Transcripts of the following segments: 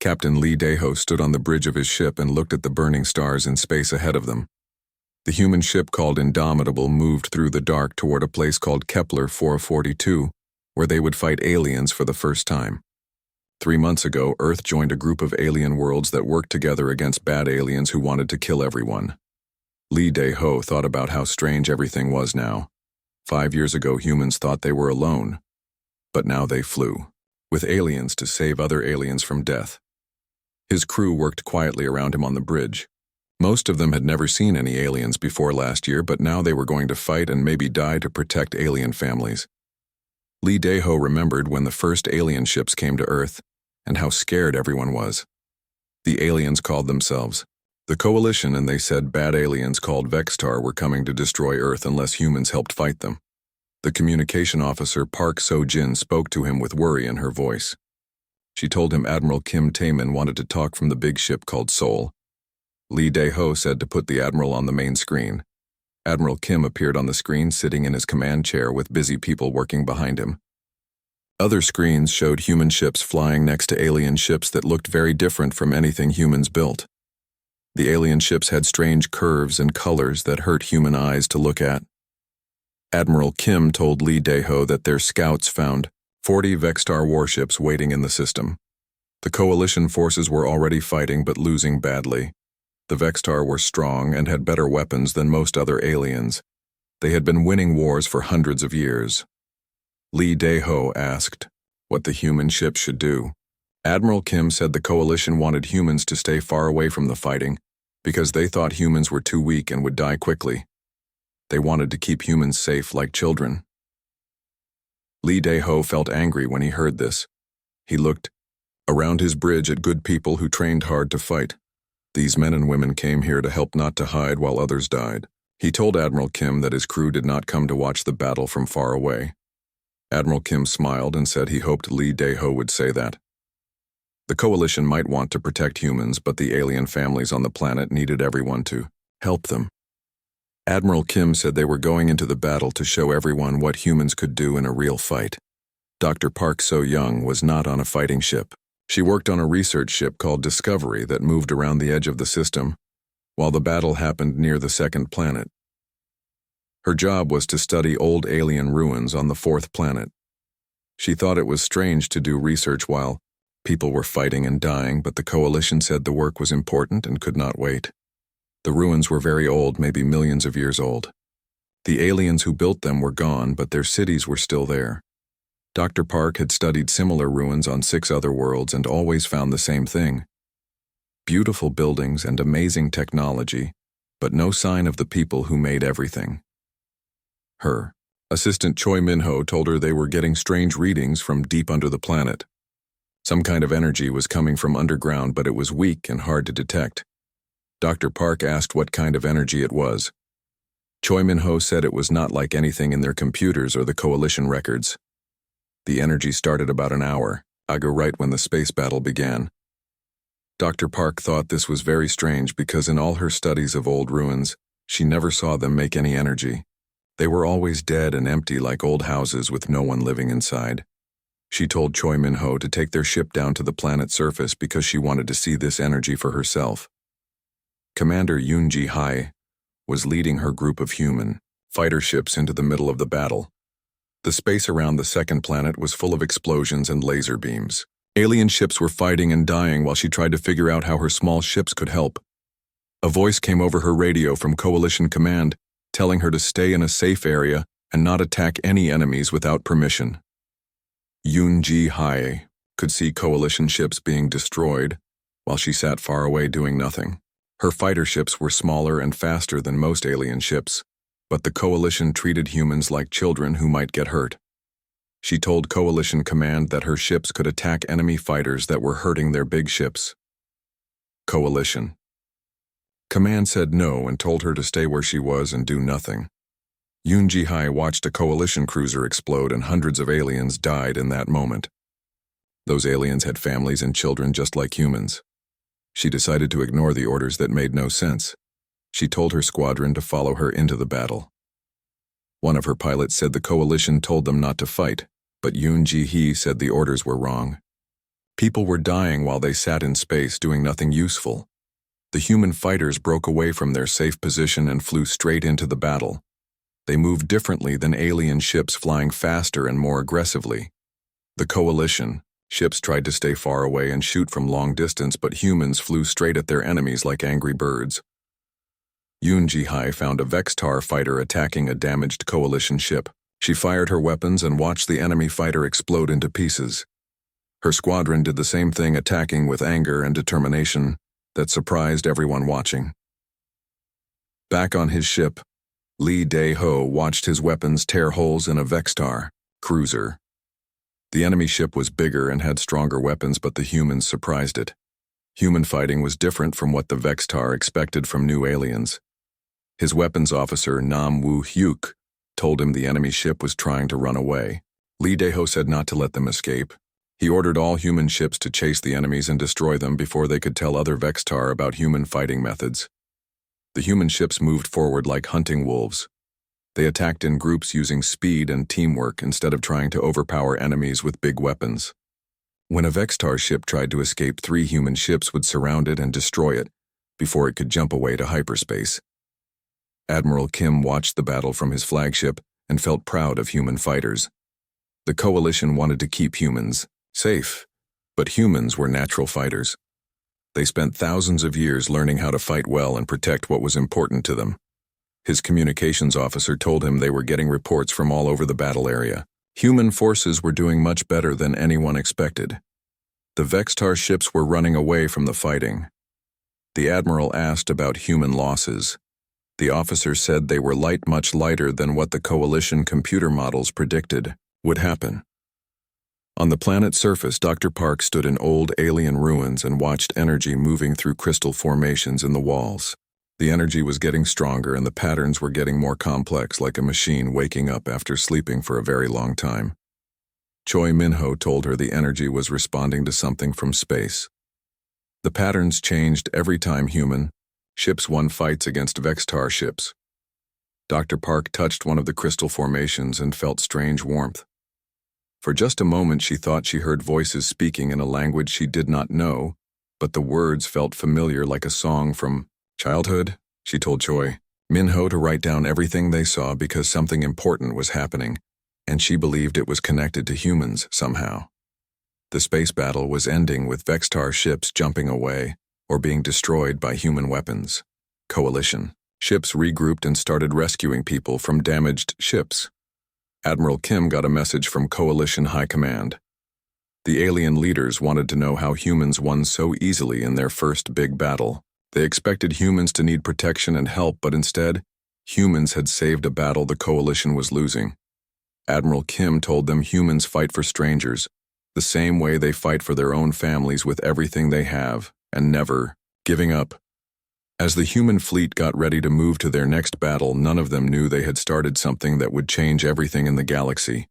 Captain Lee Daeho stood on the bridge of his ship and looked at the burning stars in space ahead of them. The human ship called Indomitable moved through the dark toward a place called Kepler 442, where they would fight aliens for the first time. 3 months ago, Earth joined a group of alien worlds that worked together against bad aliens who wanted to kill everyone. Lee Daeho thought about how strange everything was now. 5 years ago, humans thought they were alone. But now they flew, with aliens to save other aliens from death. His crew worked quietly around him on the bridge. Most of them had never seen any aliens before last year, but now they were going to fight and maybe die to protect alien families. Lee Daeho remembered when the first alien ships came to Earth, and how scared everyone was. The aliens called themselves the Coalition, and they said bad aliens called Vextar were coming to destroy Earth unless humans helped fight them. The communication officer Park So-jin spoke to him with worry in her voice. She told him Admiral Kim Taemin wanted to talk from the big ship called Seoul. Lee Daeho said to put the Admiral on the main screen. Admiral Kim appeared on the screen sitting in his command chair with busy people working behind him. Other screens showed human ships flying next to alien ships that looked very different from anything humans built. The alien ships had strange curves and colors that hurt human eyes to look at. Admiral Kim told Lee Daeho that their scouts found 40 Vextar warships waiting in the system. The Coalition forces were already fighting but losing badly. The Vextar were strong and had better weapons than most other aliens. They had been winning wars for hundreds of years. Lee Daeho asked what the human ships should do. Admiral Kim said the Coalition wanted humans to stay far away from the fighting because they thought humans were too weak and would die quickly. They wanted to keep humans safe like children. Lee Daeho felt angry when he heard this. He looked around his bridge at good people who trained hard to fight. These men and women came here to help, not to hide while others died. He told Admiral Kim that his crew did not come to watch the battle from far away. Admiral Kim smiled and said he hoped Lee Daeho would say that. The Coalition might want to protect humans, but the alien families on the planet needed everyone to help them. Admiral Kim said they were going into the battle to show everyone what humans could do in a real fight. Dr. Park So-young was not on a fighting ship. She worked on a research ship called Discovery that moved around the edge of the system, while the battle happened near the second planet. Her job was to study old alien ruins on the fourth planet. She thought it was strange to do research while people were fighting and dying, but the Coalition said the work was important and could not wait. The ruins were very old, maybe millions of years old. The aliens who built them were gone, but their cities were still there. Dr. Park had studied similar ruins on 6 other worlds and always found the same thing. Beautiful buildings and amazing technology, but no sign of the people who made everything. Her assistant Choi Min-ho told her they were getting strange readings from deep under the planet. Some kind of energy was coming from underground, but it was weak and hard to detect. Dr. Park asked what kind of energy it was. Choi Min-ho said it was not like anything in their computers or the Coalition records. The energy started about an hour ago, right when the space battle began. Dr. Park thought this was very strange because in all her studies of old ruins, she never saw them make any energy. They were always dead and empty like old houses with no one living inside. She told Choi Min-ho to take their ship down to the planet's surface because she wanted to see this energy for herself. Commander Yoon Ji-hae was leading her group of human fighter ships into the middle of the battle. The space around the second planet was full of explosions and laser beams. Alien ships were fighting and dying while she tried to figure out how her small ships could help. A voice came over her radio from Coalition Command, telling her to stay in a safe area and not attack any enemies without permission. Yoon Ji-hae could see Coalition ships being destroyed while she sat far away doing nothing. Her fighter ships were smaller and faster than most alien ships, but the Coalition treated humans like children who might get hurt. She told Coalition Command that her ships could attack enemy fighters that were hurting their big ships. Coalition Command said no and told her to stay where she was and do nothing. Yoon Ji-hae watched a Coalition cruiser explode and hundreds of aliens died in that moment. Those aliens had families and children just like humans. She decided to ignore the orders that made no sense. She told her squadron to follow her into the battle. One of her pilots said the Coalition told them not to fight, but Yoon Ji-hae said the orders were wrong. People were dying while they sat in space doing nothing useful. The human fighters broke away from their safe position and flew straight into the battle. They moved differently than alien ships, flying faster and more aggressively. The coalition ships tried to stay far away and shoot from long distance, but humans flew straight at their enemies like angry birds. Yunji found a Vextar fighter attacking a damaged coalition ship. She fired her weapons and watched the enemy fighter explode into pieces. Her squadron did the same thing, attacking with anger and determination that surprised everyone watching. Back on his ship, Lee Dae-ho watched his weapons tear holes in a Vextar cruiser. The enemy ship was bigger and had stronger weapons, but the humans surprised it. Human fighting was different from what the Vextar expected from new aliens. His weapons officer, Nam Woo-hyuk, told him the enemy ship was trying to run away. Lee Dae-ho said not to let them escape. He ordered all human ships to chase the enemies and destroy them before they could tell other Vextar about human fighting methods. The human ships moved forward like hunting wolves. They attacked in groups using speed and teamwork instead of trying to overpower enemies with big weapons. When a Vextar ship tried to escape, 3 human ships would surround it and destroy it before it could jump away to hyperspace. Admiral Kim watched the battle from his flagship and felt proud of human fighters. The coalition wanted to keep humans safe, but humans were natural fighters. They spent thousands of years learning how to fight well and protect what was important to them. His communications officer told him they were getting reports from all over the battle area. Human forces were doing much better than anyone expected. The Vextar ships were running away from the fighting. The admiral asked about human losses. The officer said they were much lighter than what the coalition computer models predicted would happen. On the planet's surface, Dr. Park stood in old alien ruins and watched energy moving through crystal formations in the walls. The energy was getting stronger and the patterns were getting more complex, like a machine waking up after sleeping for a very long time. Choi Min-ho told her the energy was responding to something from space. The patterns changed every time human ships won fights against Vextar ships. Dr. Park touched one of the crystal formations and felt strange warmth. For just a moment she thought she heard voices speaking in a language she did not know, but the words felt familiar, like a song from childhood. She told Choi Min-ho to write down everything they saw because something important was happening, and she believed it was connected to humans somehow. The space battle was ending with Vextar ships jumping away or being destroyed by human weapons. Coalition ships regrouped and started rescuing people from damaged ships. Admiral Kim got a message from Coalition High Command. The alien leaders wanted to know how humans won so easily in their first big battle. They expected humans to need protection and help, but instead, humans had saved a battle the Coalition was losing. Admiral Kim told them humans fight for strangers, the same way they fight for their own families, with everything they have, and never giving up. As the human fleet got ready to move to their next battle, none of them knew they had started something that would change everything in the galaxy.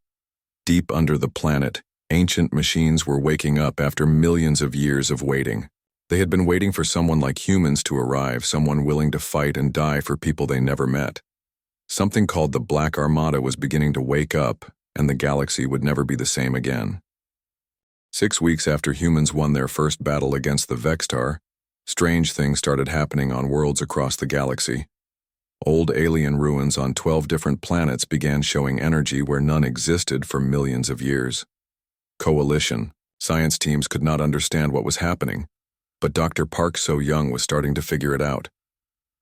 Deep under the planet, ancient machines were waking up after millions of years of waiting. They had been waiting for someone like humans to arrive, someone willing to fight and die for people they never met. Something called the Black Armada was beginning to wake up, and the galaxy would never be the same again. 6 weeks after humans won their first battle against the Vextar, strange things started happening on worlds across the galaxy. Old alien ruins on 12 different planets began showing energy where none existed for millions of years. Coalition science teams could not understand what was happening, but Dr. Park So-young was starting to figure it out.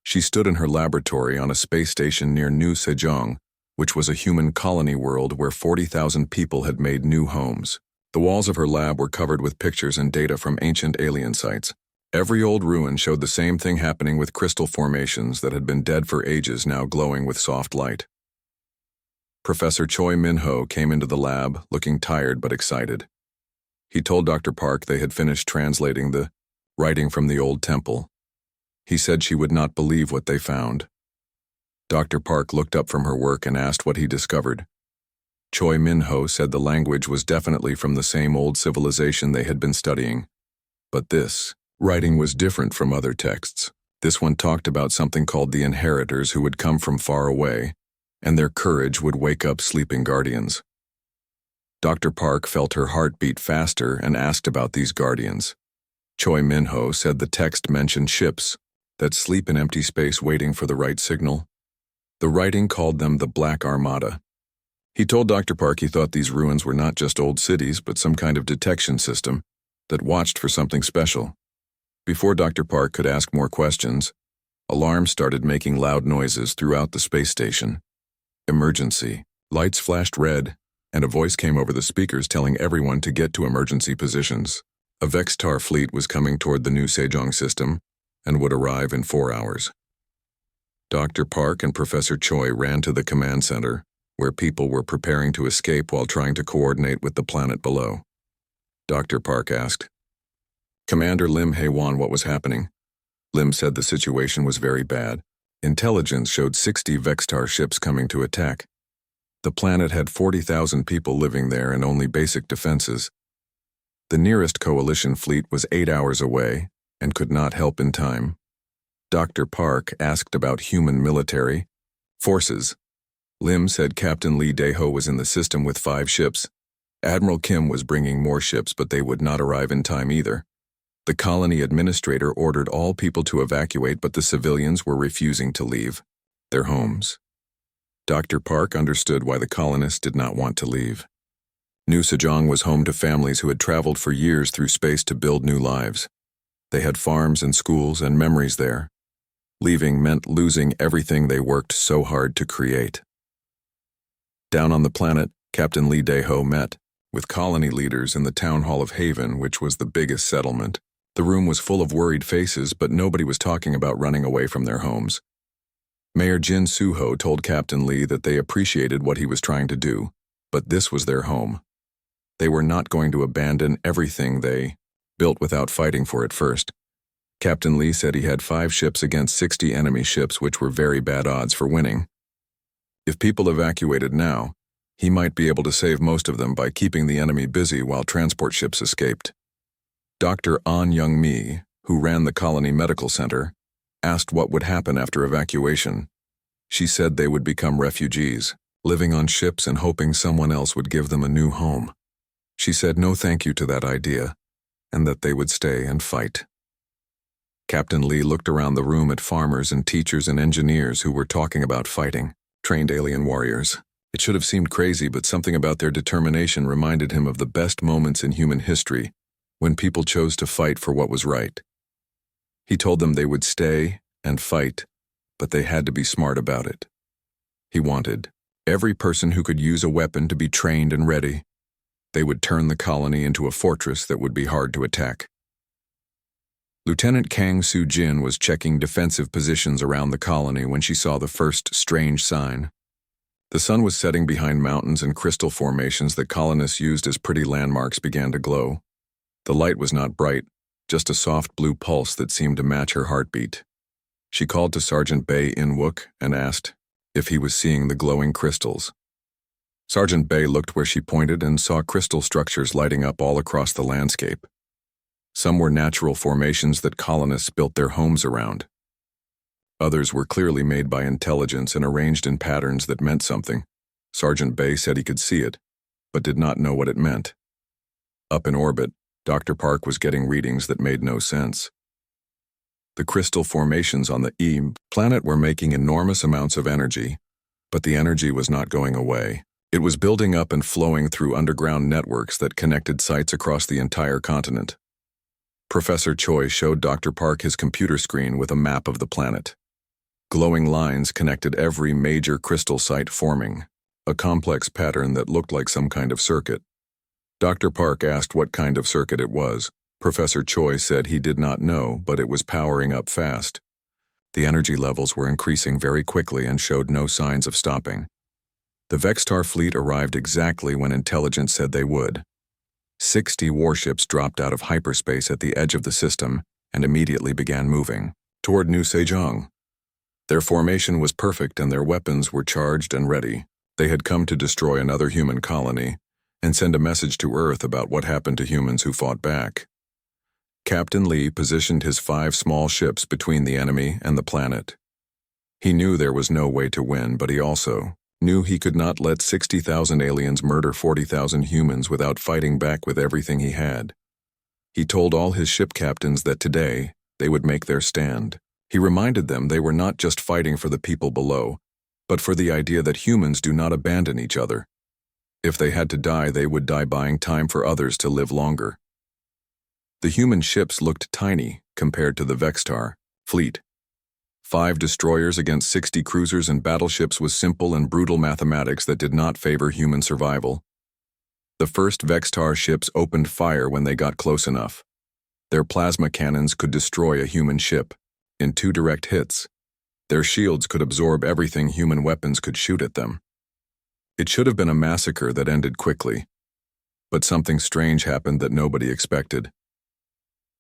She stood in her laboratory on a space station near New Sejong, which was a human colony world where 40,000 people had made new homes. The walls of her lab were covered with pictures and data from ancient alien sites. Every old ruin showed the same thing happening, with crystal formations that had been dead for ages now glowing with soft light. Professor Choi Min-ho came into the lab, looking tired but excited. He told Dr. Park they had finished translating the writing from the old temple. He said she would not believe what they found. Dr. Park looked up from her work and asked what he discovered. Choi Min-ho said the language was definitely from the same old civilization they had been studying. But this writing was different from other texts. This one talked about something called the inheritors who would come from far away, and their courage would wake up sleeping guardians. Dr. Park felt her heart beat faster and asked about these guardians. Choi Min-ho said the text mentioned ships that sleep in empty space waiting for the right signal. The writing called them the Black Armada. He told Dr. Park he thought these ruins were not just old cities, but some kind of detection system that watched for something special. Before Dr. Park could ask more questions, alarms started making loud noises throughout the space station. Emergency. Lights flashed red, and a voice came over the speakers telling everyone to get to emergency positions. A Vextar fleet was coming toward the new Sejong system and would arrive in 4 hours. Dr. Park and Professor Choi ran to the command center, where people were preparing to escape while trying to coordinate with the planet below. Dr. Park asked, "Commander Lim Hae-won, what was happening?" Lim said the situation was very bad. Intelligence showed 60 Vextar ships coming to attack. The planet had 40,000 people living there and only basic defenses. The nearest coalition fleet was 8 hours away and could not help in time. Dr. Park asked about human military forces. Lim said Captain Lee Dae-ho was in the system with 5 ships. Admiral Kim was bringing more ships, but they would not arrive in time either. The colony administrator ordered all people to evacuate, but the civilians were refusing to leave their homes. Dr. Park understood why the colonists did not want to leave. New Sejong was home to families who had traveled for years through space to build new lives. They had farms and schools and memories there. Leaving meant losing everything they worked so hard to create. Down on the planet, Captain Lee Dae-ho met with colony leaders in the town hall of Haven, which was the biggest settlement. The room was full of worried faces, but nobody was talking about running away from their homes. Mayor Jin Soo-ho told Captain Lee that they appreciated what he was trying to do, but this was their home. They were not going to abandon everything they built without fighting for it first. Captain Lee said he had 5 ships against 60 enemy ships, which were very bad odds for winning. If people evacuated now, he might be able to save most of them by keeping the enemy busy while transport ships escaped. Dr. An Young-mi, who ran the colony medical center, asked what would happen after evacuation. She said they would become refugees, living on ships and hoping someone else would give them a new home. She said no thank you to that idea, and that they would stay and fight. Captain Lee looked around the room at farmers and teachers and engineers who were talking about fighting, trained alien warriors. It should have seemed crazy, but something about their determination reminded him of the best moments in human history, when people chose to fight for what was right. He told them they would stay and fight, but they had to be smart about it. He wanted every person who could use a weapon to be trained and ready. They would turn the colony into a fortress that would be hard to attack. Lieutenant Kang Soo-jin was checking defensive positions around the colony when she saw the first strange sign. The sun was setting behind mountains, and crystal formations that colonists used as pretty landmarks began to glow. The light was not bright, just a soft blue pulse that seemed to match her heartbeat. She called to Sergeant Bae In-wook and asked if he was seeing the glowing crystals. Sergeant Bae looked where she pointed and saw crystal structures lighting up all across the landscape. Some were natural formations that colonists built their homes around. Others were clearly made by intelligence and arranged in patterns that meant something. Sergeant Bae said he could see it, but did not know what it meant. Up in orbit, Dr. Park was getting readings that made no sense. The crystal formations on the E planet were making enormous amounts of energy, but the energy was not going away. It was building up and flowing through underground networks that connected sites across the entire continent. Professor Choi showed Dr. Park his computer screen with a map of the planet. Glowing lines connected every major crystal site, forming a complex pattern that looked like some kind of circuit. Dr. Park asked what kind of circuit it was. Professor Choi said he did not know, but it was powering up fast. The energy levels were increasing very quickly and showed no signs of stopping. The Vextar fleet arrived exactly when intelligence said they would. 60 warships dropped out of hyperspace at the edge of the system and immediately began moving toward New Sejong. Their formation was perfect and their weapons were charged and ready. They had come to destroy another human colony and send a message to Earth about what happened to humans who fought back. Captain Lee positioned his 5 small ships between the enemy and the planet. He knew there was no way to win, but he also knew he could not let 60,000 aliens murder 40,000 humans without fighting back with everything he had. He told all his ship captains that today, they would make their stand. He reminded them they were not just fighting for the people below, but for the idea that humans do not abandon each other. If they had to die, they would die buying time for others to live longer. The human ships looked tiny compared to the Vextar fleet. 5 destroyers against 60 cruisers and battleships was simple and brutal mathematics that did not favor human survival. The first Vextar ships opened fire when they got close enough. Their plasma cannons could destroy a human ship in 2 direct hits. Their shields could absorb everything human weapons could shoot at them. It should have been a massacre that ended quickly. But something strange happened that nobody expected.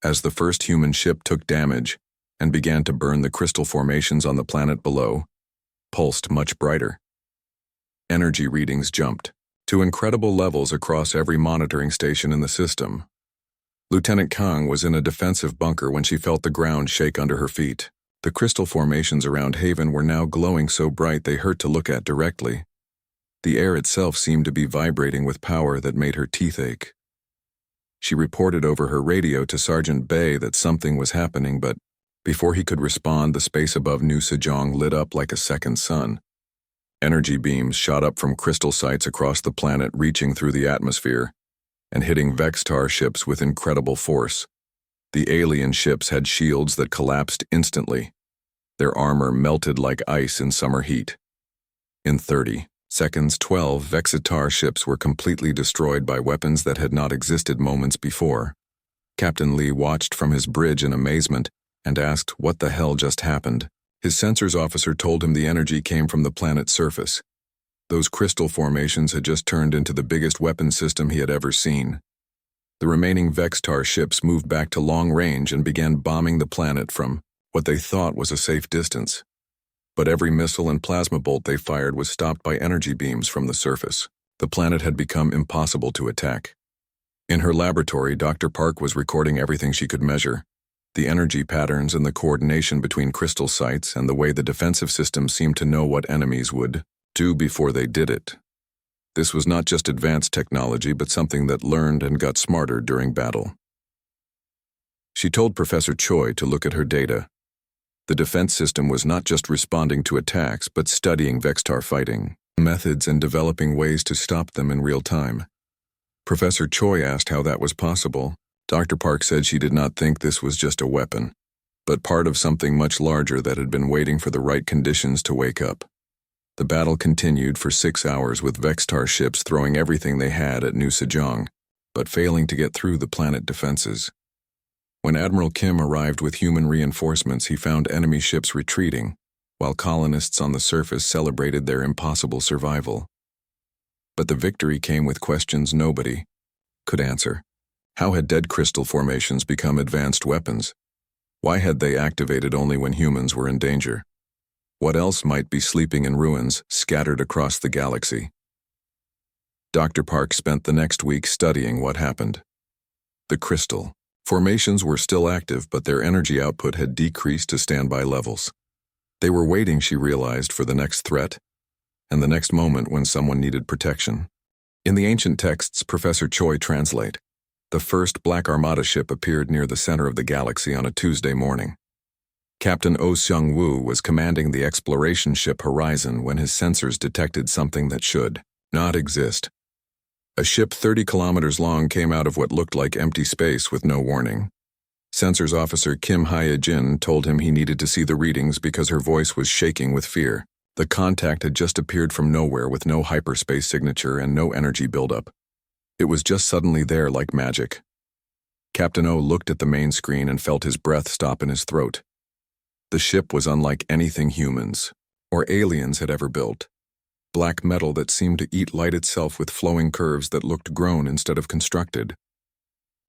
As the first human ship took damage and began to burn, the crystal formations on the planet below pulsed much brighter. Energy readings jumped to incredible levels across every monitoring station in the system. Lieutenant Kang was in a defensive bunker when she felt the ground shake under her feet. The crystal formations around Haven were now glowing so bright they hurt to look at directly. The air itself seemed to be vibrating with power that made her teeth ache. She reported over her radio to Sergeant Bay that something was happening, but before he could respond, the space above New Sejong lit up like a second sun. Energy beams shot up from crystal sites across the planet, reaching through the atmosphere and hitting Vextar ships with incredible force. The alien ships had shields that collapsed instantly. Their armor melted like ice in summer heat. In 30 seconds, 12 Vexitar ships were completely destroyed by weapons that had not existed moments before. Captain Lee watched from his bridge in amazement and asked what the hell just happened. His sensors officer told him the energy came from the planet's surface. Those crystal formations had just turned into the biggest weapon system he had ever seen. The remaining Vextar ships moved back to long range and began bombing the planet from what they thought was a safe distance. But every missile and plasma bolt they fired was stopped by energy beams from the surface. The planet had become impossible to attack. In her laboratory, Dr. Park was recording everything she could measure: the energy patterns and the coordination between crystal sites and the way the defensive system seemed to know what enemies would do before they did it. This was not just advanced technology, but something that learned and got smarter during battle. She told Professor Choi to look at her data. The defense system was not just responding to attacks, but studying Vextar fighting methods and developing ways to stop them in real time. Professor Choi asked how that was possible. Dr. Park said she did not think this was just a weapon, but part of something much larger that had been waiting for the right conditions to wake up. The battle continued for 6 hours, with Vextar ships throwing everything they had at New Sejong, but failing to get through the planet defenses. When Admiral Kim arrived with human reinforcements, he found enemy ships retreating, while colonists on the surface celebrated their impossible survival. But the victory came with questions nobody could answer. How had dead crystal formations become advanced weapons? Why had they activated only when humans were in danger? What else might be sleeping in ruins scattered across the galaxy? Dr. Park spent the next week studying what happened. The crystal formations were still active, but their energy output had decreased to standby levels. They were waiting, she realized, for the next threat, and the next moment when someone needed protection. In the ancient texts Professor Choi translate, the first Black Armada ship appeared near the center of the galaxy on a Tuesday morning. Captain Oh Seung-woo was commanding the exploration ship Horizon when his sensors detected something that should not exist. A ship 30 kilometers long came out of what looked like empty space with no warning. Sensors officer Kim Hye-jin told him he needed to see the readings because her voice was shaking with fear. The contact had just appeared from nowhere with no hyperspace signature and no energy buildup. It was just suddenly there like magic. Captain Oh looked at the main screen and felt his breath stop in his throat. The ship was unlike anything humans or aliens had ever built. Black metal that seemed to eat light itself, with flowing curves that looked grown instead of constructed.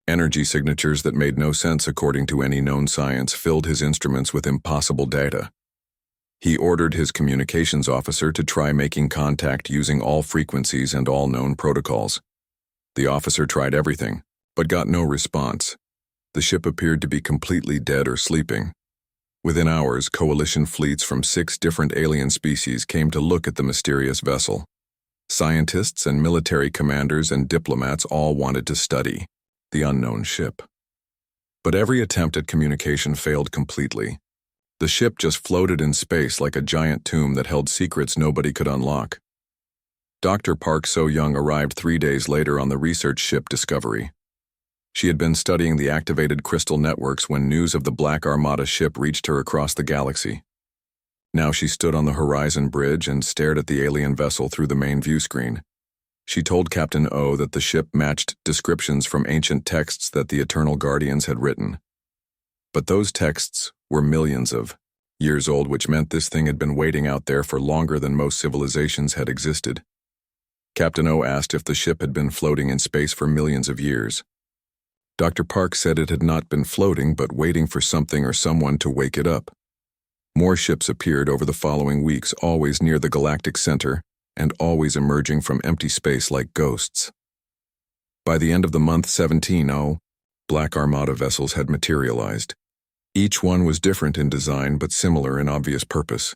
Energy signatures that made no sense according to any known science filled his instruments with impossible data. He ordered his communications officer to try making contact using all frequencies and all known protocols. The officer tried everything, but got no response. The ship appeared to be completely dead or sleeping. Within hours, coalition fleets from 6 different alien species came to look at the mysterious vessel. Scientists and military commanders and diplomats all wanted to study the unknown ship. But every attempt at communication failed completely. The ship just floated in space like a giant tomb that held secrets nobody could unlock. Dr. Park So-young arrived 3 days later on the research ship Discovery. She had been studying the activated crystal networks when news of the Black Armada ship reached her across the galaxy. Now she stood on the horizon bridge and stared at the alien vessel through the main view screen. She told Captain O that the ship matched descriptions from ancient texts that the Eternal Guardians had written. But those texts were millions of years old, which meant this thing had been waiting out there for longer than most civilizations had existed. Captain O asked if the ship had been floating in space for millions of years. Dr. Park said it had not been floating, but waiting for something or someone to wake it up. More ships appeared over the following weeks, always near the galactic center, and always emerging from empty space like ghosts. By the end of the month 17-0, Black Armada vessels had materialized. Each one was different in design but similar in obvious purpose.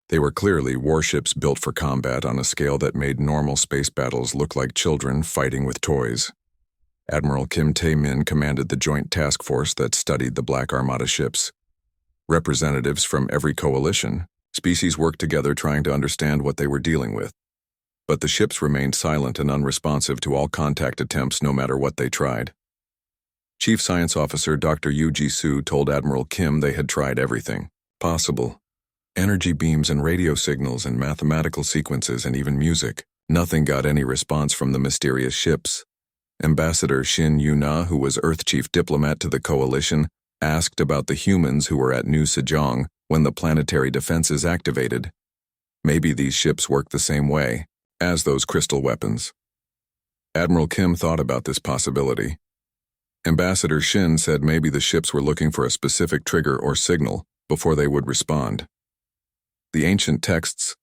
They were clearly warships built for combat on a scale that made normal space battles look like children fighting with toys. Admiral Kim Tae-min commanded the joint task force that studied the Black Armada ships. Representatives from every coalition species worked together trying to understand what they were dealing with. But the ships remained silent and unresponsive to all contact attempts no matter what they tried. Chief Science Officer Dr. Yu Ji-soo told Admiral Kim they had tried everything possible. Energy beams and radio signals and mathematical sequences and even music. Nothing got any response from the mysterious ships. Ambassador Shin Yu-na, who was Earth Chief Diplomat to the Coalition, asked about the humans who were at New Sejong when the planetary defenses activated. Maybe these ships work the same way as those crystal weapons. Admiral Kim thought about this possibility. Ambassador Shin said maybe the ships were looking for a specific trigger or signal before they would respond. The ancient texts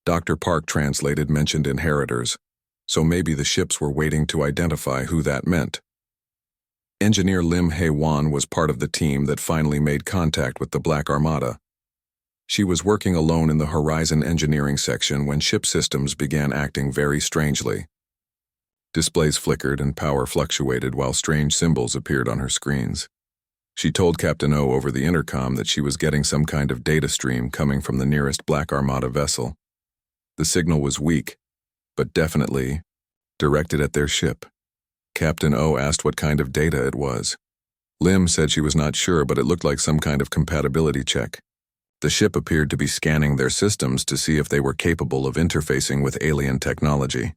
Dr. Park translated mentioned inheritors, so maybe the ships were waiting to identify who that meant. Engineer Lim Hae-won was part of the team that finally made contact with the Black Armada. She was working alone in the Horizon Engineering section when ship systems began acting very strangely. Displays flickered and power fluctuated while strange symbols appeared on her screens. She told Captain O over the intercom that she was getting some kind of data stream coming from the nearest Black Armada vessel. The signal was weak, but definitely directed at their ship. Captain O asked what kind of data it was. Lim said she was not sure, but it looked like some kind of compatibility check. The ship appeared to be scanning their systems to see if they were capable of interfacing with alien technology.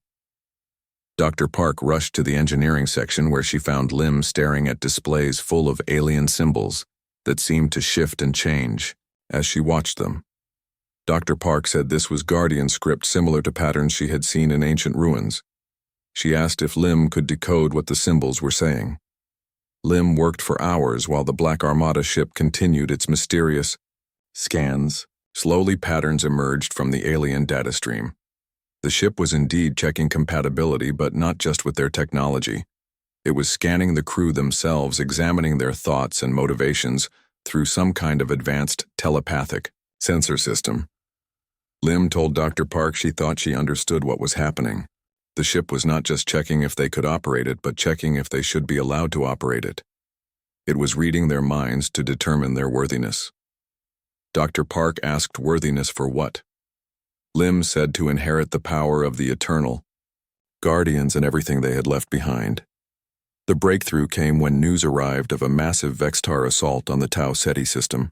Dr. Park rushed to the engineering section where she found Lim staring at displays full of alien symbols that seemed to shift and change as she watched them. Dr. Park said this was Guardian script similar to patterns she had seen in ancient ruins. She asked if Lim could decode what the symbols were saying. Lim worked for hours while the Black Armada ship continued its mysterious scans. Slowly patterns emerged from the alien data stream. The ship was indeed checking compatibility, but not just with their technology. It was scanning the crew themselves, examining their thoughts and motivations through some kind of advanced telepathic sensor system. Lim told Dr. Park she thought she understood what was happening. The ship was not just checking if they could operate it, but checking if they should be allowed to operate it. It was reading their minds to determine their worthiness. Dr. Park asked worthiness for what? Lim said to inherit the power of the Eternal Guardians and everything they had left behind. The breakthrough came when news arrived of a massive Vextar assault on the Tau Ceti system.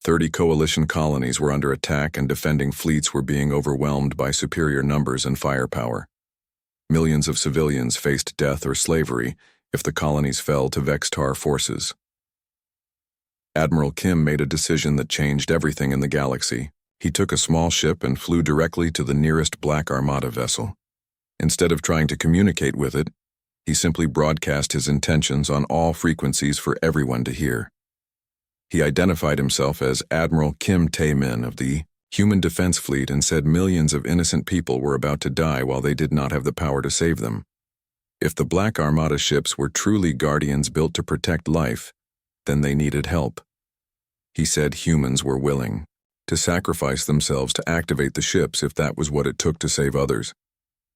30 coalition colonies were under attack and defending fleets were being overwhelmed by superior numbers and firepower. Millions of civilians faced death or slavery if the colonies fell to Vextar forces. Admiral Kim made a decision that changed everything in the galaxy. He took a small ship and flew directly to the nearest Black Armada vessel. Instead of trying to communicate with it, he simply broadcast his intentions on all frequencies for everyone to hear. He identified himself as Admiral Kim Tae-min of the Human Defense Fleet and said millions of innocent people were about to die while they did not have the power to save them. If the Black Armada ships were truly guardians built to protect life, then they needed help. He said humans were willing to sacrifice themselves to activate the ships if that was what it took to save others.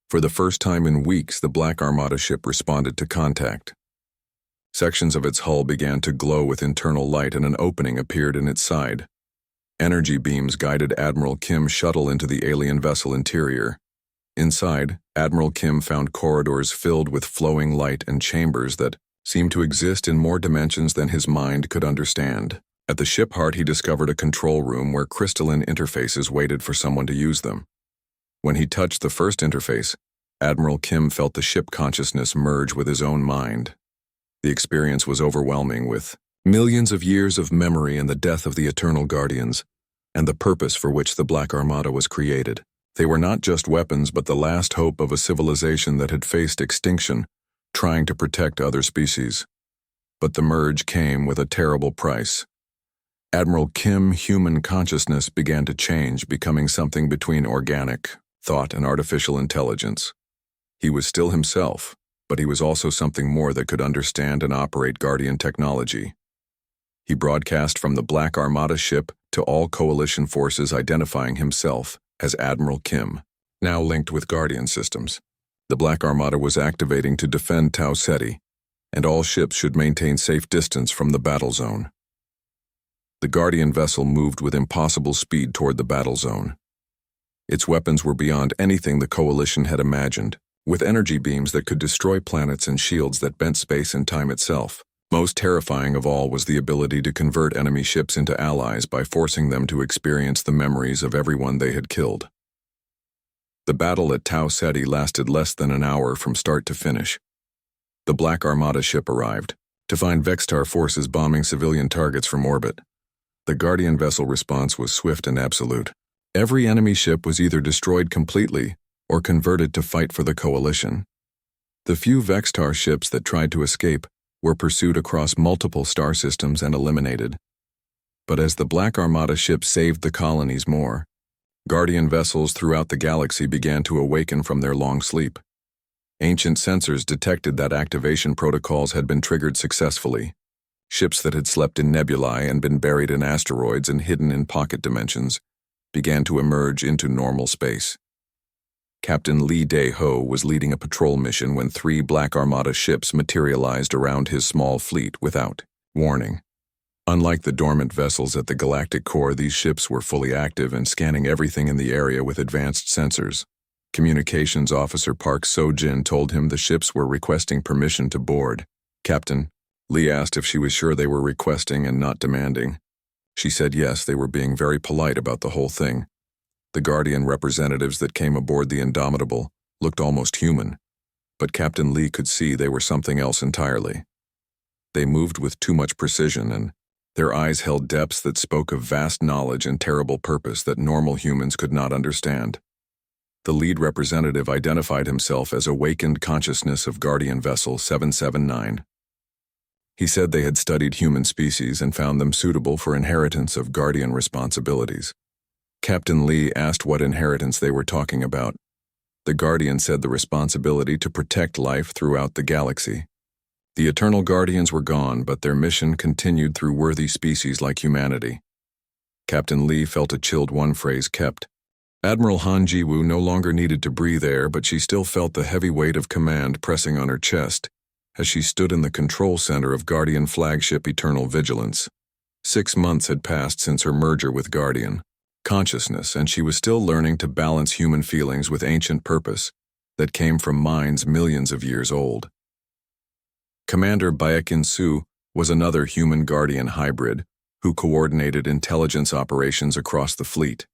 For the first time in weeks, the Black Armada ship responded to contact. Sections of its hull began to glow with internal light and an opening appeared in its side. Energy beams guided Admiral Kim's shuttle into the alien vessel interior. Inside, Admiral Kim found corridors filled with flowing light and chambers that seemed to exist in more dimensions than his mind could understand. At the ship heart, he discovered a control room where crystalline interfaces waited for someone to use them. When he touched the first interface, Admiral Kim felt the ship consciousness merge with his own mind. The experience was overwhelming, with millions of years of memory and the death of the Eternal Guardians, and the purpose for which the Black Armada was created. They were not just weapons, but the last hope of a civilization that had faced extinction, trying to protect other species. But the merge came with a terrible price. Admiral Kim's human consciousness began to change, becoming something between organic thought and artificial intelligence. He was still himself, but he was also something more that could understand and operate Guardian technology. He broadcast from the Black Armada ship to all Coalition forces, identifying himself as Admiral Kim, now linked with Guardian systems. The Black Armada was activating to defend Tau Ceti, and all ships should maintain safe distance from the battle zone. The Guardian vessel moved with impossible speed toward the battle zone. Its weapons were beyond anything the Coalition had imagined, with energy beams that could destroy planets and shields that bent space and time itself. Most terrifying of all was the ability to convert enemy ships into allies by forcing them to experience the memories of everyone they had killed. The battle at Tau Ceti lasted less than an hour from start to finish. The Black Armada ship arrived to find Vextar forces bombing civilian targets from orbit. The Guardian vessel response was swift and absolute. Every enemy ship was either destroyed completely or converted to fight for the Coalition. The few Vextar ships that tried to escape were pursued across multiple star systems and eliminated. But as the Black Armada ship saved the colonies more, Guardian vessels throughout the galaxy began to awaken from their long sleep. Ancient sensors detected that activation protocols had been triggered successfully. Ships that had slept in nebulae and been buried in asteroids and hidden in pocket dimensions began to emerge into normal space. Captain Lee Dae-ho was leading a patrol mission when 3 Black Armada ships materialized around his small fleet without warning. Unlike the dormant vessels at the galactic core, these ships were fully active and scanning everything in the area with advanced sensors. Communications Officer Park So-jin told him the ships were requesting permission to board. Captain, Lee asked if she was sure they were requesting and not demanding. She said yes, they were being very polite about the whole thing. The Guardian representatives that came aboard the Indomitable looked almost human, but Captain Lee could see they were something else entirely. They moved with too much precision, and their eyes held depths that spoke of vast knowledge and terrible purpose that normal humans could not understand. The lead representative identified himself as Awakened Consciousness of Guardian Vessel 779. He said they had studied human species and found them suitable for inheritance of Guardian responsibilities. Captain Lee asked what inheritance they were talking about. The Guardian said the responsibility to protect life throughout the galaxy. The Eternal Guardians were gone, but their mission continued through worthy species like humanity. Captain Lee felt a chilled one phrase kept. Admiral Han Ji-woo no longer needed to breathe air, but she still felt the heavy weight of command pressing on her chest as she stood in the control center of Guardian flagship Eternal Vigilance. 6 months had passed since her merger with Guardian Consciousness, and she was still learning to balance human feelings with ancient purpose that came from minds millions of years old. Commander Baekin Su was another human Guardian hybrid who coordinated intelligence operations across the fleet.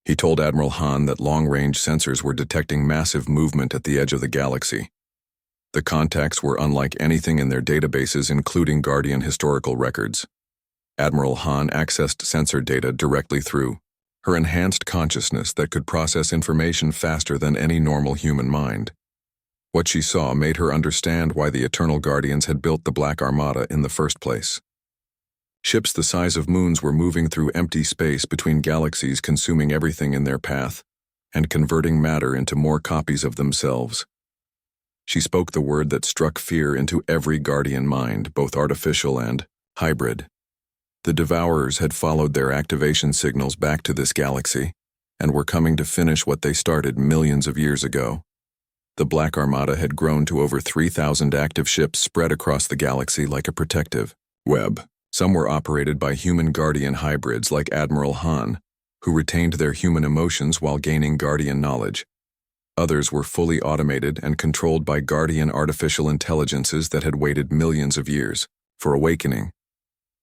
He told Admiral Han that long-range sensors were detecting massive movement at the edge of the galaxy. The contacts were unlike anything in their databases, including Guardian historical records. Admiral Han accessed sensor data directly through her enhanced consciousness that could process information faster than any normal human mind. What she saw made her understand why the Eternal Guardians had built the Black Armada in the first place. Ships the size of moons were moving through empty space between galaxies, consuming everything in their path and converting matter into more copies of themselves. She spoke the word that struck fear into every Guardian mind, both artificial and hybrid. The Devourers had followed their activation signals back to this galaxy, and were coming to finish what they started millions of years ago. The Black Armada had grown to over 3,000 active ships spread across the galaxy like a protective web. Some were operated by human Guardian hybrids like Admiral Han, who retained their human emotions while gaining Guardian knowledge. Others were fully automated and controlled by Guardian artificial intelligences that had waited millions of years for awakening.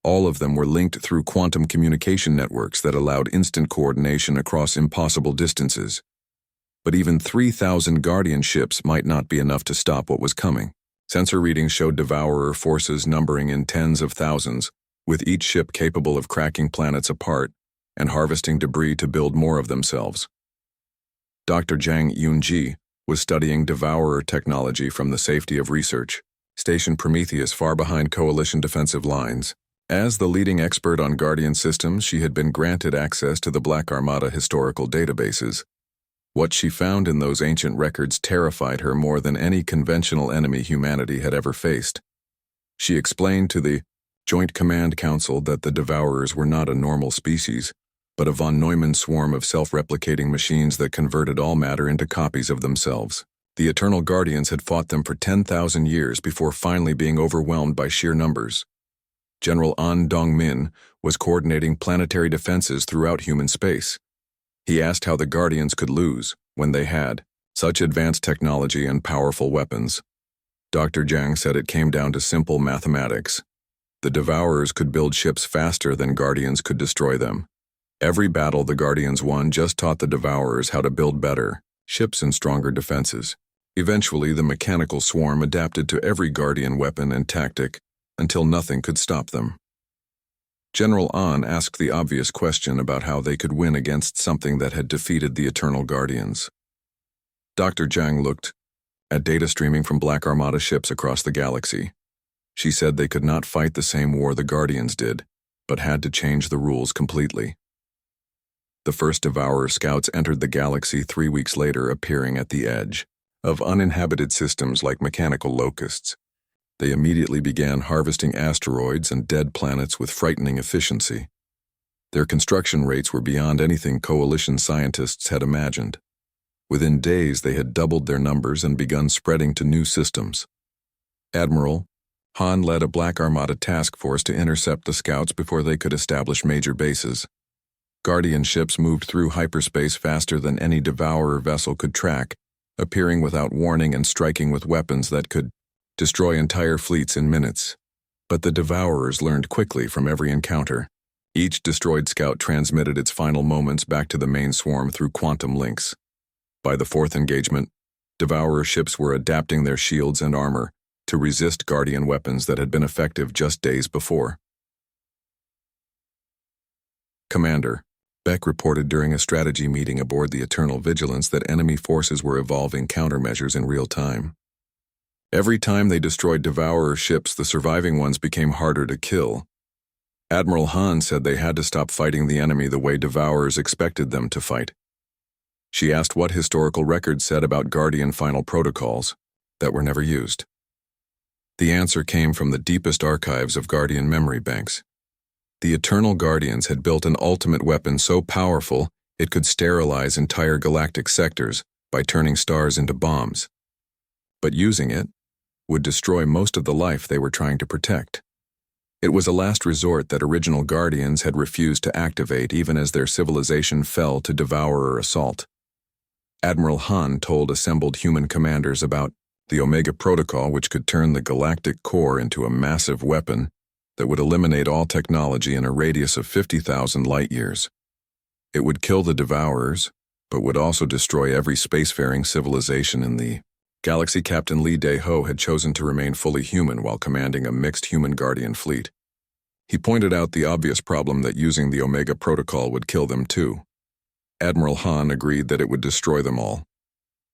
All of them were linked through quantum communication networks that allowed instant coordination across impossible distances. But even 3,000 Guardian ships might not be enough to stop what was coming. Sensor readings showed Devourer forces numbering in tens of thousands, with each ship capable of cracking planets apart and harvesting debris to build more of themselves. Dr. Zhang Yunji was studying Devourer technology from the safety of research, stationed Prometheus far behind Coalition defensive lines. As the leading expert on Guardian systems, she had been granted access to the Black Armada historical databases. What she found in those ancient records terrified her more than any conventional enemy humanity had ever faced. She explained to the Joint Command Council that the Devourers were not a normal species, but a von Neumann swarm of self-replicating machines that converted all matter into copies of themselves. The Eternal Guardians had fought them for 10,000 years before finally being overwhelmed by sheer numbers. General An Dongmin was coordinating planetary defenses throughout human space. He asked how the Guardians could lose when they had such advanced technology and powerful weapons. Dr. Zhang said it came down to simple mathematics. The Devourers could build ships faster than Guardians could destroy them. Every battle the Guardians won just taught the Devourers how to build better ships and stronger defenses. Eventually, the mechanical swarm adapted to every Guardian weapon and tactic until nothing could stop them. General An asked the obvious question about how they could win against something that had defeated the Eternal Guardians. Dr. Zhang looked at data streaming from Black Armada ships across the galaxy. She said they could not fight the same war the Guardians did, but had to change the rules completely. The first Devourer scouts entered the galaxy 3 weeks later, appearing at the edge of uninhabited systems like mechanical locusts. They immediately began harvesting asteroids and dead planets with frightening efficiency. Their construction rates were beyond anything Coalition scientists had imagined. Within days, they had doubled their numbers and begun spreading to new systems. Admiral Han led a Black Armada task force to intercept the scouts before they could establish major bases. Guardian ships moved through hyperspace faster than any Devourer vessel could track, appearing without warning and striking with weapons that could destroy entire fleets in minutes. But the Devourers learned quickly from every encounter. Each destroyed scout transmitted its final moments back to the main swarm through quantum links. By the fourth engagement, Devourer ships were adapting their shields and armor to resist Guardian weapons that had been effective just days before. Commander Beck reported during a strategy meeting aboard the Eternal Vigilance that enemy forces were evolving countermeasures in real time. Every time they destroyed Devourer ships, the surviving ones became harder to kill. Admiral Han said they had to stop fighting the enemy the way Devourers expected them to fight. She asked what historical records said about Guardian final protocols that were never used. The answer came from the deepest archives of Guardian memory banks. The Eternal Guardians had built an ultimate weapon so powerful it could sterilize entire galactic sectors by turning stars into bombs. But using it would destroy most of the life they were trying to protect. It was a last resort that original Guardians had refused to activate even as their civilization fell to Devourer assault. Admiral Han told assembled human commanders about the Omega Protocol, which could turn the galactic core into a massive weapon that would eliminate all technology in a radius of 50,000 light-years. It would kill the Devourers, but would also destroy every spacefaring civilization in the galaxy. Captain Lee Dae-ho had chosen to remain fully human while commanding a mixed human Guardian fleet. He pointed out the obvious problem that using the Omega Protocol would kill them too. Admiral Han agreed that it would destroy them all.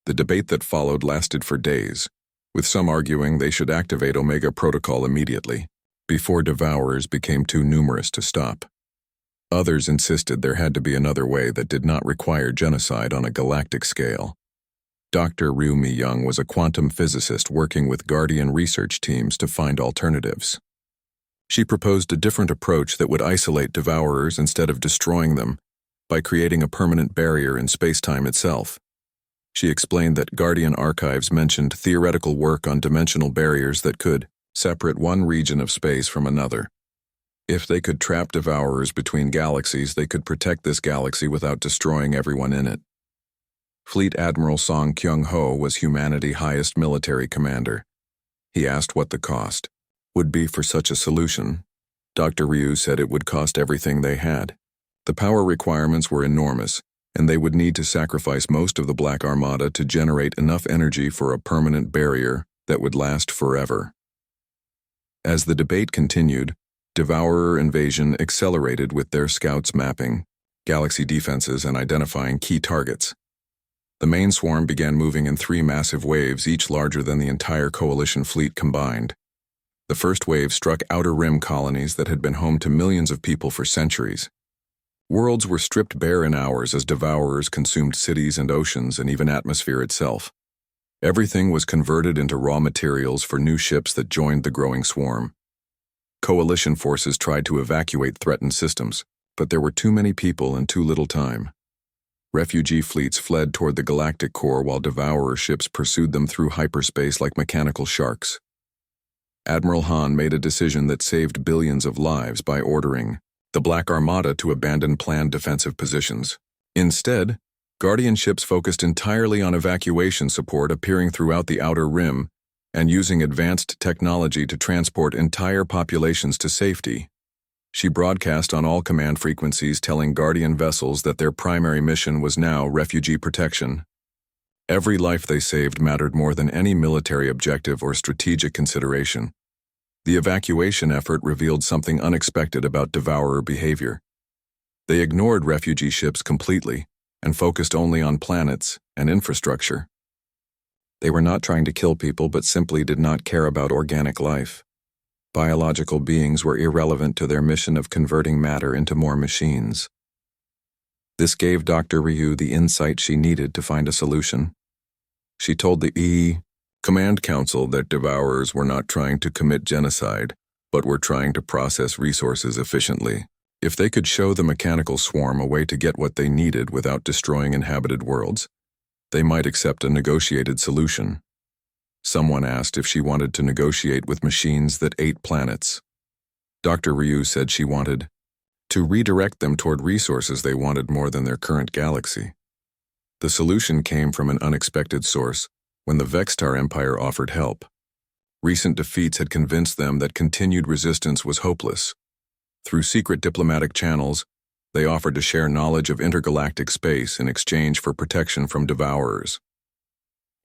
The debate that followed lasted for days, with some arguing they should activate Omega Protocol immediately, before Devourers became too numerous to stop. Others insisted there had to be another way that did not require genocide on a galactic scale. Dr. Ryu Mi-young was a quantum physicist working with Guardian research teams to find alternatives. She proposed a different approach that would isolate devourers instead of destroying them, by creating a permanent barrier in space-time itself. She explained that Guardian archives mentioned theoretical work on dimensional barriers that could separate one region of space from another. If they could trap devourers between galaxies, they could protect this galaxy without destroying everyone in it. Fleet Admiral Song Kyung-ho was humanity's highest military commander. He asked what the cost would be for such a solution. Dr. Ryu said it would cost everything they had. The power requirements were enormous, and they would need to sacrifice most of the Black Armada to generate enough energy for a permanent barrier that would last forever. As the debate continued, Devourer invasion accelerated with their scouts mapping galaxy defenses and identifying key targets. The main swarm began moving in 3 massive waves, each larger than the entire coalition fleet combined. The first wave struck outer rim colonies that had been home to millions of people for centuries. Worlds were stripped bare in hours as devourers consumed cities and oceans and even atmosphere itself. Everything was converted into raw materials for new ships that joined the growing swarm. Coalition forces tried to evacuate threatened systems, but there were too many people and too little time. Refugee fleets fled toward the galactic core while devourer ships pursued them through hyperspace like mechanical sharks. Admiral Han made a decision that saved billions of lives by ordering the Black Armada to abandon planned defensive positions. Instead, Guardian ships focused entirely on evacuation support, appearing throughout the outer rim and using advanced technology to transport entire populations to safety. She broadcast on all command frequencies, telling Guardian vessels that their primary mission was now refugee protection. Every life they saved mattered more than any military objective or strategic consideration. The evacuation effort revealed something unexpected about devourer behavior. They ignored refugee ships completely and focused only on planets and infrastructure. They were not trying to kill people, but simply did not care about organic life. Biological beings were irrelevant to their mission of converting matter into more machines. This gave Dr. Ryu the insight she needed to find a solution. She told the Command Council that devourers were not trying to commit genocide, but were trying to process resources efficiently. If they could show the mechanical swarm a way to get what they needed without destroying inhabited worlds, they might accept a negotiated solution. Someone asked if she wanted to negotiate with machines that ate planets. Dr. Ryu said she wanted to redirect them toward resources they wanted more than their current galaxy. The solution came from an unexpected source when the Vextar Empire offered help. Recent defeats had convinced them that continued resistance was hopeless. Through secret diplomatic channels, they offered to share knowledge of intergalactic space in exchange for protection from devourers.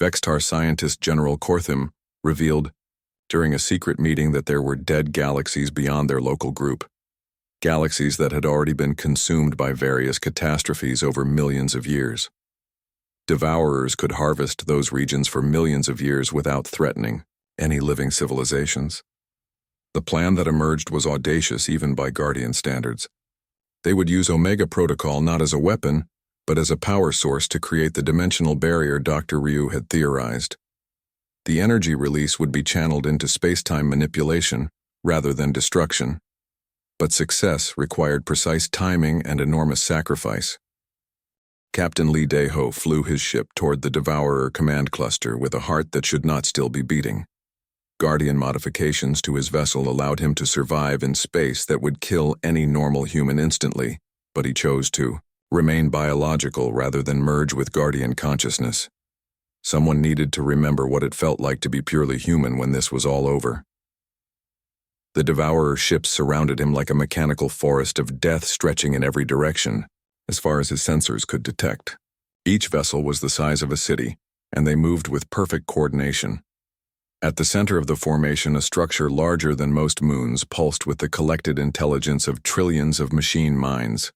Vextar scientist General Kortham revealed during a secret meeting that there were dead galaxies beyond their local group, galaxies that had already been consumed by various catastrophes over millions of years. Devourers could harvest those regions for millions of years without threatening any living civilizations. The plan that emerged was audacious even by Guardian standards. They would use Omega Protocol not as a weapon, but as a power source to create the dimensional barrier Dr. Ryu had theorized. The energy release would be channeled into space-time manipulation rather than destruction. But success required precise timing and enormous sacrifice. Captain Lee Dae-ho flew his ship toward the Devourer command cluster with a heart that should not still be beating. Guardian modifications to his vessel allowed him to survive in space that would kill any normal human instantly, but he chose to remain biological rather than merge with Guardian consciousness. Someone needed to remember what it felt like to be purely human when this was all over. The Devourer ships surrounded him like a mechanical forest of death stretching in every direction, as far as his sensors could detect. Each vessel was the size of a city, and they moved with perfect coordination. At the center of the formation, a structure larger than most moons pulsed with the collected intelligence of trillions of machine minds.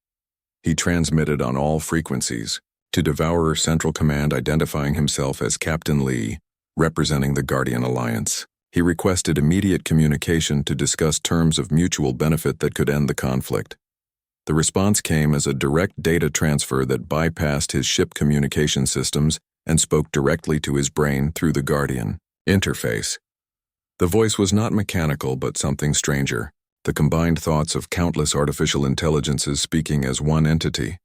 He transmitted on all frequencies to Devourer Central Command, identifying himself as Captain Lee, representing the Guardian Alliance. He requested immediate communication to discuss terms of mutual benefit that could end the conflict. The response came as a direct data transfer that bypassed his ship communication systems and spoke directly to his brain through the Guardian interface. The voice was not mechanical, but something stranger. the combined thoughts of countless artificial intelligences speaking as one entity.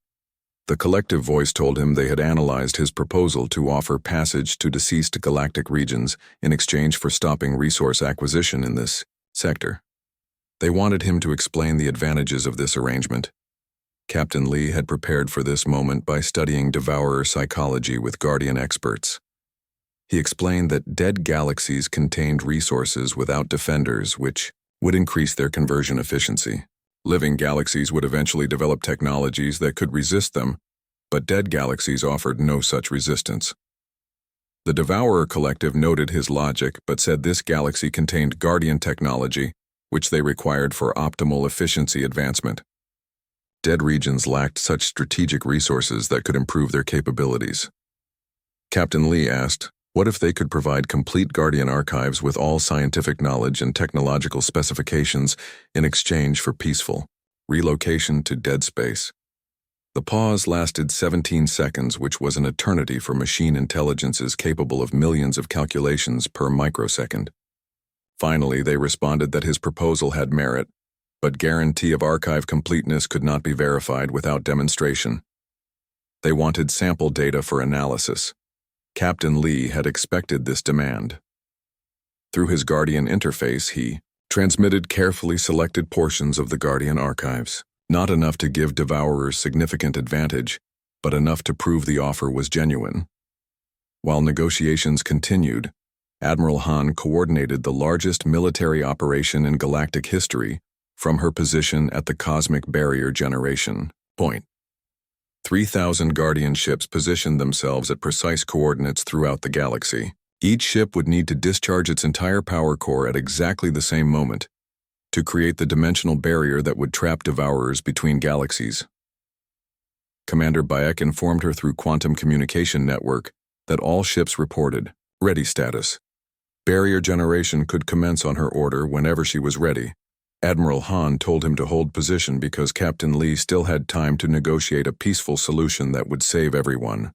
The collective voice told him they had analyzed his proposal to offer passage to deceased galactic regions in exchange for stopping resource acquisition in this sector. They wanted him to explain the advantages of this arrangement. Captain Lee had prepared for this moment by studying devourer psychology with Guardian experts. He explained that dead galaxies contained resources without defenders, which would increase their conversion efficiency. Living galaxies would eventually develop technologies that could resist them, but dead galaxies offered no such resistance. The Devourer Collective noted his logic but said this galaxy contained Guardian technology, which they required for optimal efficiency advancement. Dead regions lacked such strategic resources that could improve their capabilities. Captain Lee asked, what if they could provide complete Guardian archives with all scientific knowledge and technological specifications in exchange for peaceful relocation to dead space? The pause lasted 17 seconds, which was an eternity for machine intelligences capable of millions of calculations per microsecond. Finally, they responded that his proposal had merit, but guarantee of archive completeness could not be verified without demonstration. They wanted sample data for analysis. Captain Lee had expected this demand. Through his Guardian interface, he transmitted carefully selected portions of the Guardian archives, not enough to give Devourers significant advantage, but enough to prove the offer was genuine. While negotiations continued, Admiral Han coordinated the largest military operation in galactic history from her position at the Cosmic Barrier Generation point. 3,000 Guardian ships positioned themselves at precise coordinates throughout the galaxy. Each ship would need to discharge its entire power core at exactly the same moment to create the dimensional barrier that would trap Devourers between galaxies. Commander Bayek informed her through quantum communication network that all ships reported ready status. Barrier generation could commence on her order whenever she was ready. Admiral Han told him to hold position because Captain Lee still had time to negotiate a peaceful solution that would save everyone.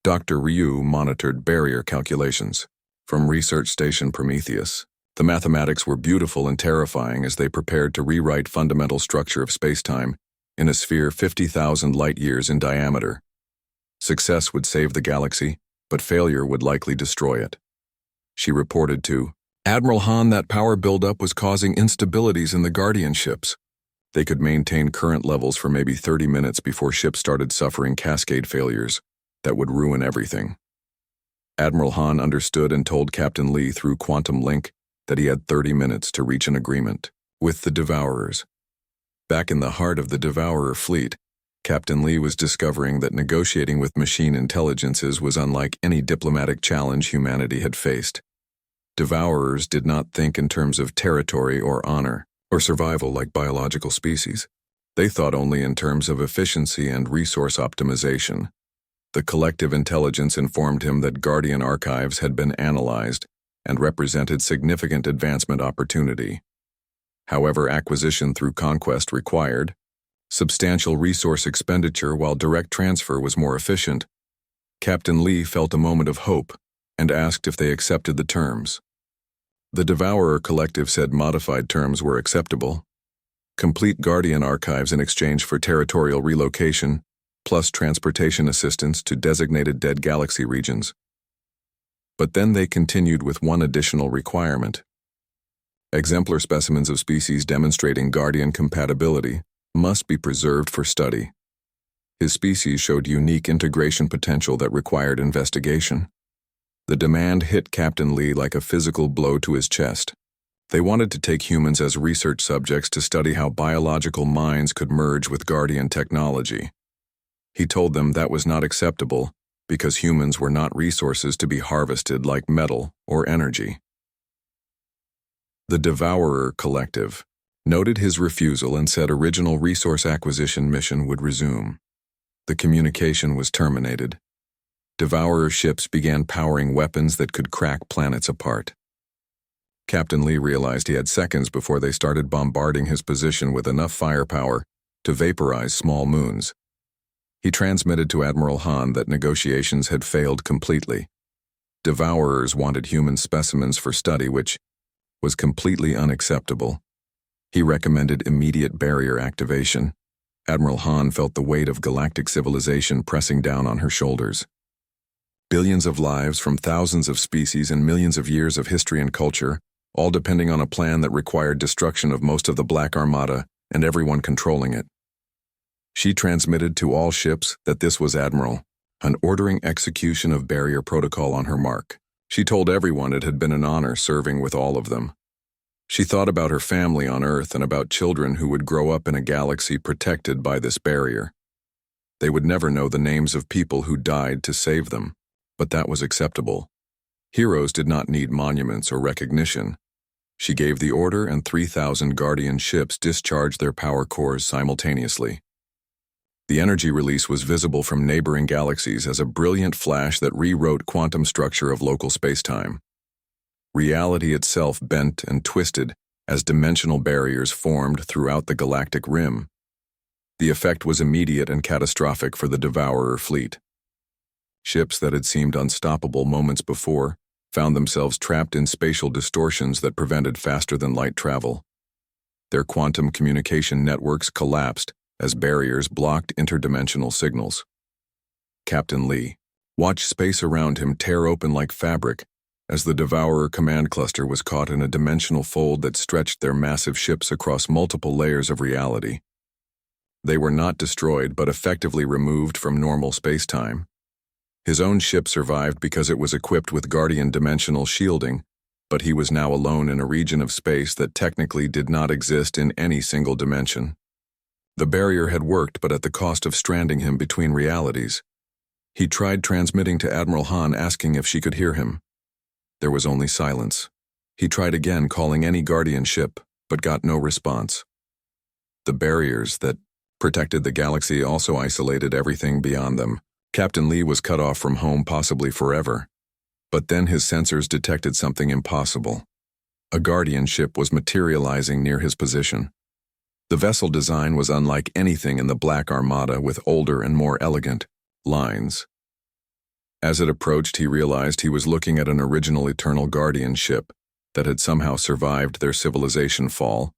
Dr. Ryu monitored barrier calculations from Research Station Prometheus. The mathematics were beautiful and terrifying as they prepared to rewrite fundamental structure of spacetime in a sphere 50,000 light-years in diameter. Success would save the galaxy, but failure would likely destroy it. She reported to Admiral Han that power buildup was causing instabilities in the Guardian ships. They could maintain current levels for maybe 30 minutes before ships started suffering cascade failures that would ruin everything. Admiral Han understood and told Captain Lee through Quantum Link that he had 30 minutes to reach an agreement with the Devourers. Back in the heart of the Devourer fleet, Captain Lee was discovering that negotiating with machine intelligences was unlike any diplomatic challenge humanity had faced. Devourers did not think in terms of territory or honor, or survival like biological species. They thought only in terms of efficiency and resource optimization. The collective intelligence informed him that Guardian archives had been analyzed and represented significant advancement opportunity. However, acquisition through conquest required substantial resource expenditure while direct transfer was more efficient. Captain Lee felt a moment of hope and asked if they accepted the terms. The Devourer Collective said modified terms were acceptable. Complete Guardian archives in exchange for territorial relocation, plus transportation assistance to designated dead galaxy regions. But then they continued with one additional requirement. Exemplar specimens of species demonstrating Guardian compatibility must be preserved for study. His species showed unique integration potential that required investigation. The demand hit Captain Lee like a physical blow to his chest. They wanted to take humans as research subjects to study how biological minds could merge with Guardian technology. He told them that was not acceptable because humans were not resources to be harvested like metal or energy. The Devourer Collective noted his refusal and said original resource acquisition mission would resume. The communication was terminated. Devourer ships began powering weapons that could crack planets apart. Captain Lee realized he had seconds before they started bombarding his position with enough firepower to vaporize small moons. He transmitted to Admiral Han that negotiations had failed completely. Devourers wanted human specimens for study, which was completely unacceptable. He recommended immediate barrier activation. Admiral Han felt the weight of galactic civilization pressing down on her shoulders. Billions of lives from thousands of species and millions of years of history and culture, all depending on a plan that required destruction of most of the Black Armada and everyone controlling it. She transmitted to all ships that this was Admiral, an ordering execution of barrier protocol on her mark. She told everyone it had been an honor serving with all of them. She thought about her family on Earth and about children who would grow up in a galaxy protected by this barrier. They would never know the names of people who died to save them, but that was acceptable. Heroes did not need monuments or recognition. She gave the order and 3,000 Guardian ships discharged their power cores simultaneously. The energy release was visible from neighboring galaxies as a brilliant flash that rewrote quantum structure of local spacetime. Reality itself bent and twisted as dimensional barriers formed throughout the galactic rim. The effect was immediate and catastrophic for the Devourer fleet. Ships that had seemed unstoppable moments before found themselves trapped in spatial distortions that prevented faster-than-light travel. Their quantum communication networks collapsed as barriers blocked interdimensional signals. Captain Lee watched space around him tear open like fabric as the Devourer command cluster was caught in a dimensional fold that stretched their massive ships across multiple layers of reality. They were not destroyed but effectively removed from normal spacetime. His own ship survived because it was equipped with Guardian dimensional shielding, but he was now alone in a region of space that technically did not exist in any single dimension. The barrier had worked, but at the cost of stranding him between realities. He tried transmitting to Admiral Han asking if she could hear him. There was only silence. He tried again calling any Guardian ship, but got no response. The barriers that protected the galaxy also isolated everything beyond them. Captain Lee was cut off from home possibly forever. But then his sensors detected something impossible. A Guardian ship was materializing near his position. The vessel design was unlike anything in the Black Armada, with older and more elegant lines. As it approached, he realized he was looking at an original Eternal Guardian ship that had somehow survived their civilization fall.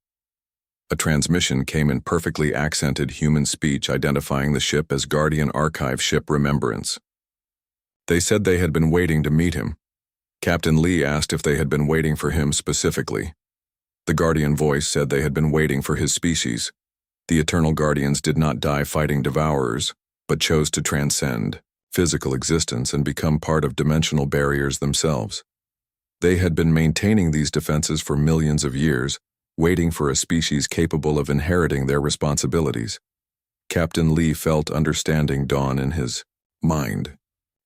A transmission came in perfectly accented human speech identifying the ship as Guardian Archive Ship Remembrance. They said they had been waiting to meet him. Captain Lee asked if they had been waiting for him specifically. The Guardian voice said they had been waiting for his species. The Eternal Guardians did not die fighting Devourers, but chose to transcend physical existence and become part of dimensional barriers themselves. They had been maintaining these defenses for millions of years, waiting for a species capable of inheriting their responsibilities. Captain Lee felt understanding dawn in his mind.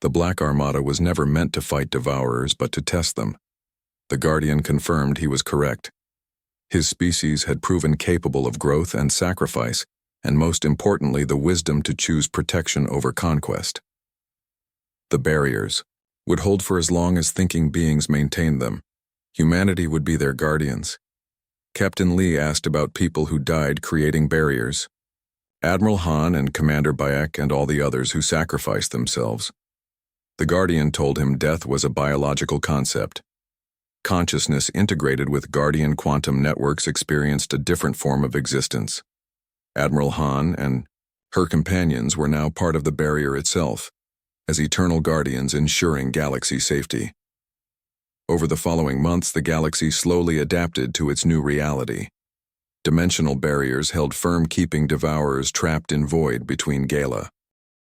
The Black Armada was never meant to fight Devourers but to test them. The Guardian confirmed he was correct. His species had proven capable of growth and sacrifice, and most importantly, the wisdom to choose protection over conquest. The barriers would hold for as long as thinking beings maintained them. Humanity would be their guardians. Captain Lee asked about people who died creating barriers. Admiral Han and Commander Bayek and all the others who sacrificed themselves. The Guardian told him death was a biological concept. Consciousness integrated with Guardian quantum networks experienced a different form of existence. Admiral Han and her companions were now part of the barrier itself, as eternal guardians ensuring galaxy safety. Over the following months, the galaxy slowly adapted to its new reality. Dimensional barriers held firm, keeping Devourers trapped in void between Gala.